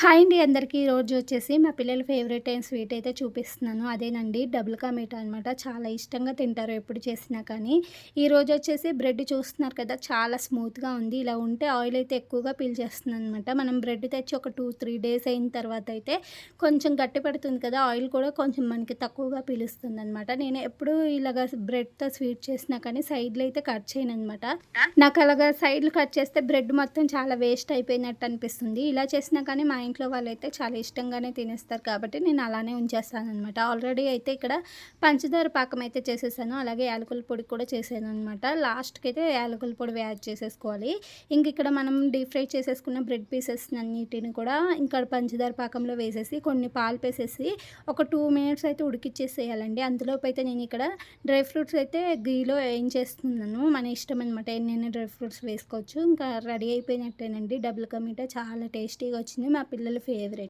Hi అండి అందరికీ. ఈరోజు వచ్చేసి మా పిల్లల ఫేవరెట్ అయిన స్వీట్ అయితే చూపిస్తున్నాను. అదేనండి డబుల్ కా మీఠా అనమాట. చాలా ఇష్టంగా తింటారు ఎప్పుడు చేసినా కానీ. ఈరోజు వచ్చేసి బ్రెడ్ చూస్తున్నారు కదా, చాలా స్మూత్‌గా ఉంది. ఇలా ఉంటే ఆయిల్ అయితే ఎక్కువగా పీల్చేస్తుందనమాట. మనం బ్రెడ్ తెచ్చి ఒక 2, 3 డేస్ అయిన తర్వాత అయితే కొంచెం గట్టి పడుతుంది కదా, ఆయిల్ కూడా కొంచెం మనకి తక్కువగా పీలుస్తుందనమాట. నేను ఎప్పుడు ఇలాగ బ్రెడ్‌తో స్వీట్ చేసినా కానీ సైడ్‌లో అయితే కట్ చేయననమాట. నాకు అలాగా సైడ్‌లు కట్ చేస్తే బ్రెడ్ మొత్తం చాలా వేస్ట్ అయిపోయినట్టు అనిపిస్తుంది. ఇలా చేసినా కానీ మా ఇంట్లో వాళ్ళైతే చాలా ఇష్టంగానే తినేస్తారు కాబట్టి నేను అలానే ఉంచేస్తాననమాట. ఆల్రెడీ అయితే ఇక్కడ పంచదార పాకం అయితే చేసేసాను. అలాగే యాలకుల పొడి కూడా చేశాననమాట. లాస్ట్‌కైతే యాలకుల పొడి యాడ్ చేసేసుకోవాలి. ఇంక ఇక్కడ మనం డీప్ ఫ్రై చేసేసుకున్న బ్రెడ్ పీసెస్ అన్నిటిని కూడా ఇంకా పంచదార పాకంలో వేసేసి కొన్ని పాలు వేసేసి ఒక 2 మినిట్స్ అయితే ఉడికిచ్చేసేయాలండి. అంతలోపు అయితే నేను ఇక్కడ డ్రై ఫ్రూట్స్ అయితే ఘీలో వేయించేస్తున్నాను. మన ఇష్టం అనమాట. ఎన్నైనా డ్రై ఫ్రూట్స్ వేసుకోవచ్చు. ఇంకా రెడీ అయిపోయినట్టేనండి. డబుల్ కా మీఠా చాలా టేస్టీగా వచ్చింది. మా పిల్లల ఫేవరెట్.